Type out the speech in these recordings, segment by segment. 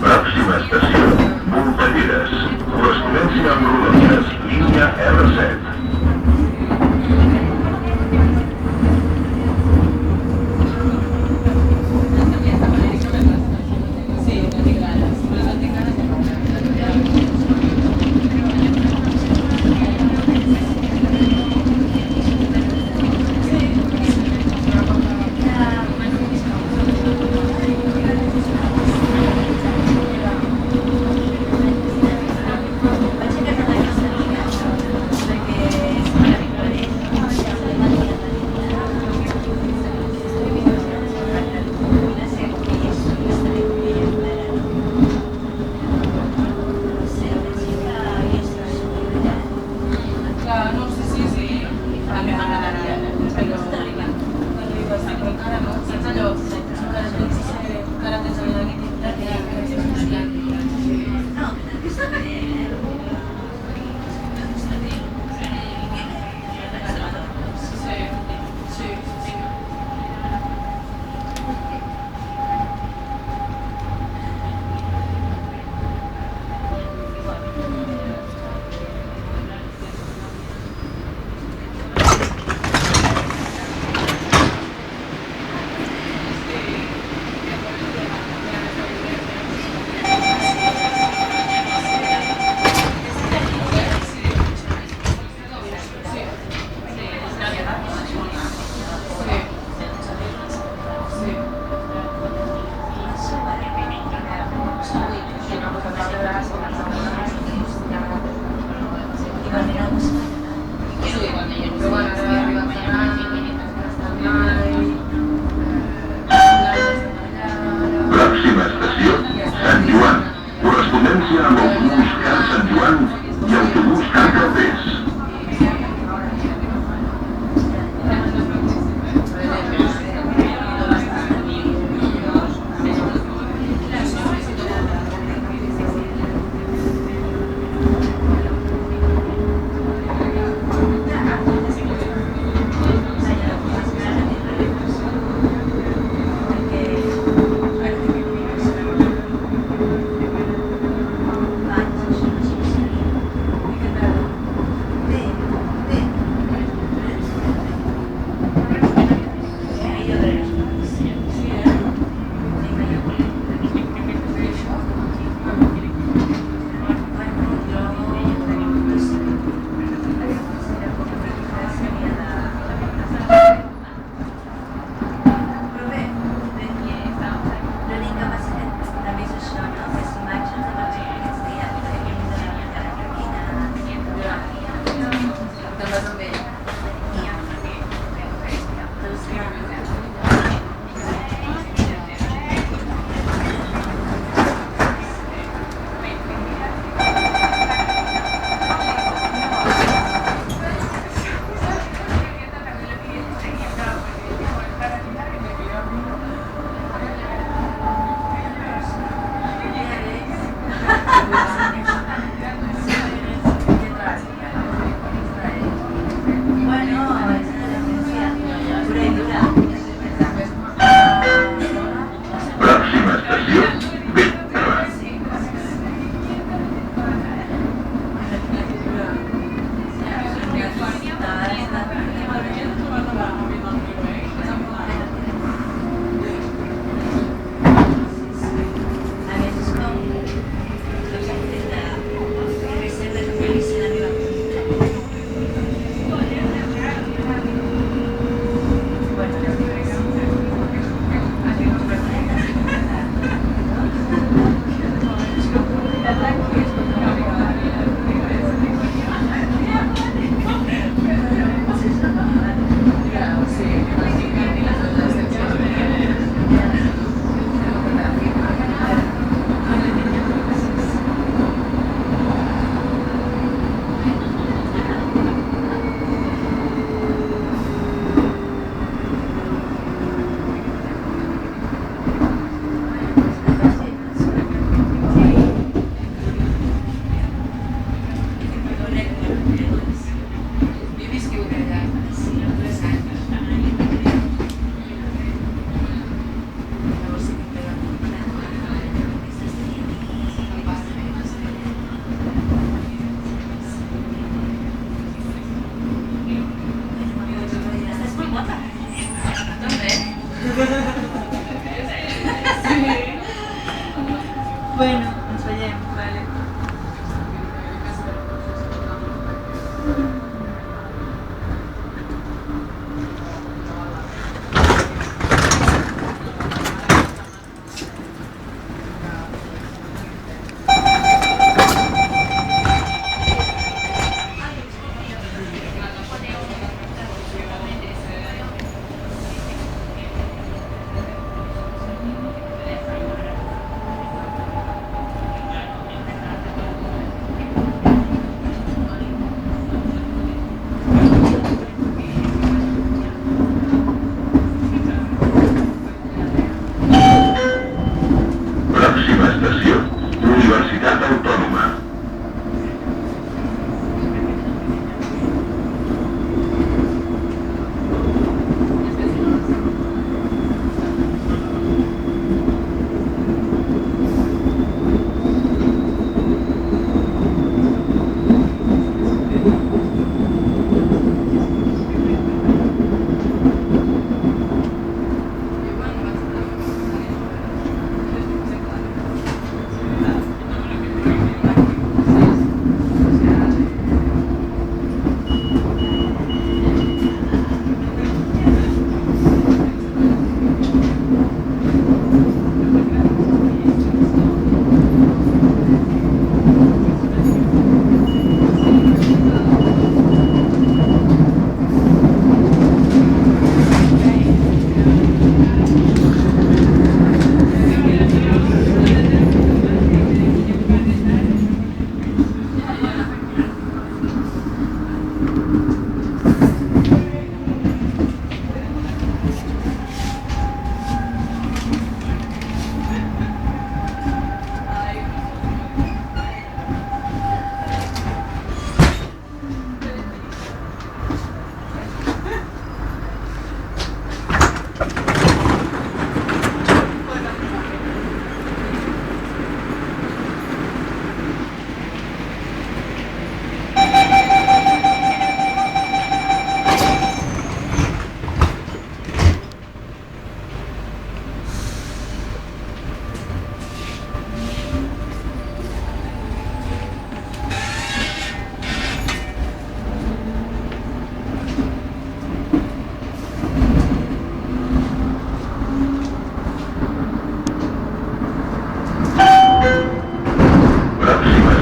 Pròxima estació, Voltelleres. Correspondència amb Rodalies, línia R7. Pròxima estació, Sant Joan. Correspondència amb autobús Camp Sant Joan i autobús Camp Calders.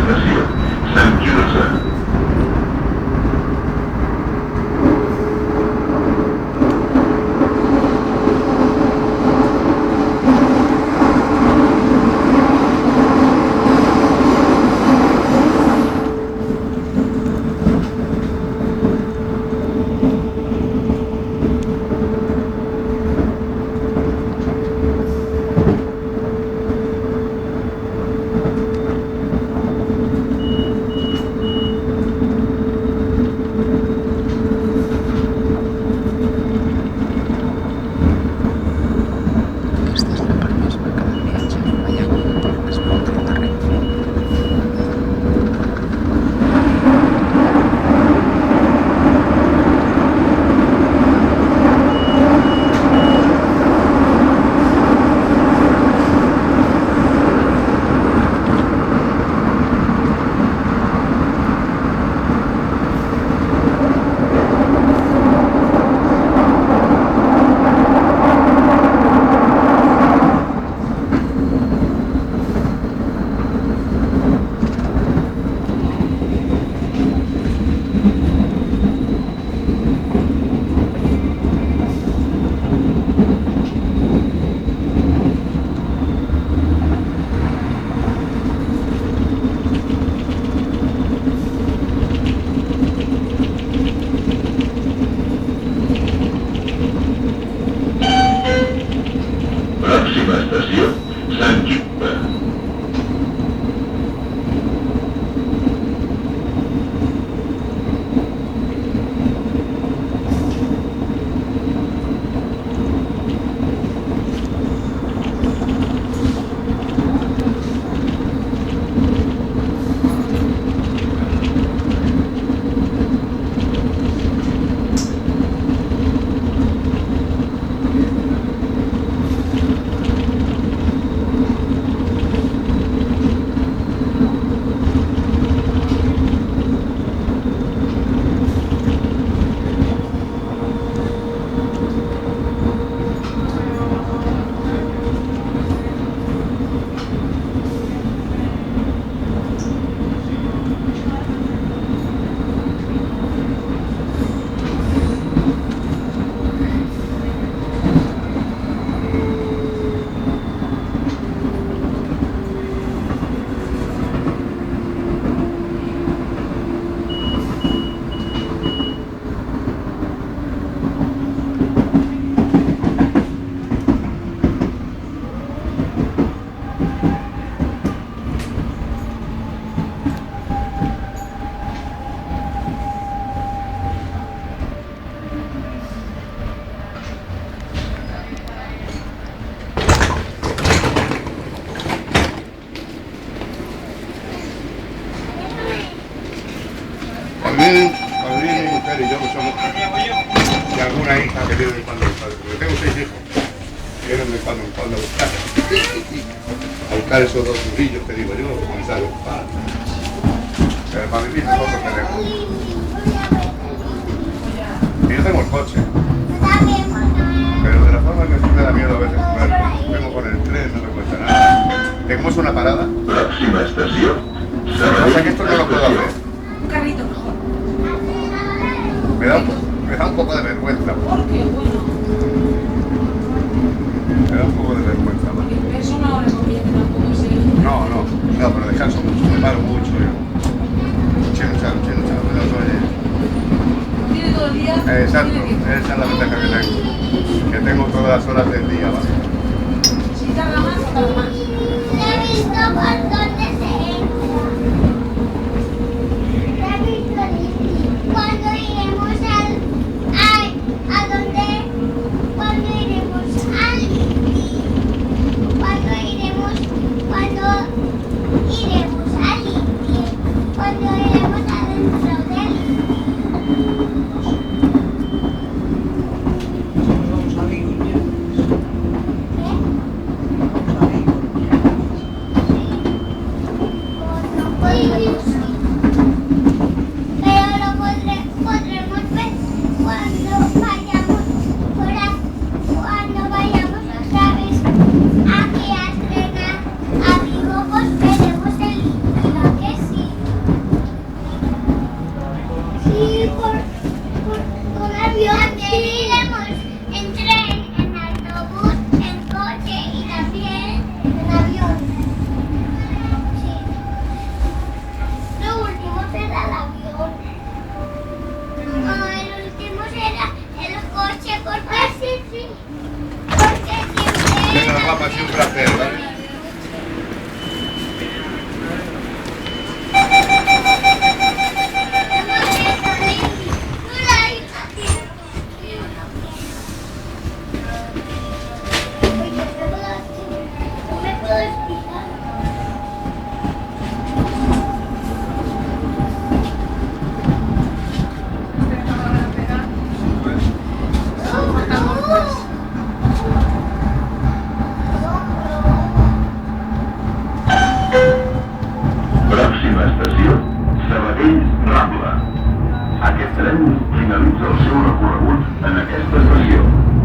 estación Sant Quirze. Próxima estación, Sant Quirze. También mi mujer y yo que somos, y alguna hija que viene de cuando en cuando, porque tengo 6 hijos, vienen de cuando en cuando a buscar esos 2 burrillos que digo yo, que comenzar a ocupar. Pero para vivir es poco que dejo. Y yo tengo el coche, pero de la forma que me da miedo a veces comer, vengo con el tren, no me cuesta nada. Que como es una parada, Próxima estación, o sea que esto no lo puedo hacer. Un carrito mejor. Me da un poco de vergüenza. ¿Por qué? Bueno, Me da un poco de vergüenza. porque eso no le conviene tampoco ese. No, pero descanso mucho, me paro mucho. Chino, me lo oye. Tiene todo el día. Exacto, tiene que- esa es la ventaja que tengo. Que tengo todas las horas del día, ¿vale? Si tarda más, no tarda más. He visto por dónde se entra. He visto cuando iremos a dónde, cuando iremos cuando iremos al cuando iremos adentro del Vamos a vivir. ¿qué? Vamos a vivir. placer, ¿vale? Pròxima estació, Sabadell-Rambla. Aquest tren finalitza el seu recorregut en aquesta estació.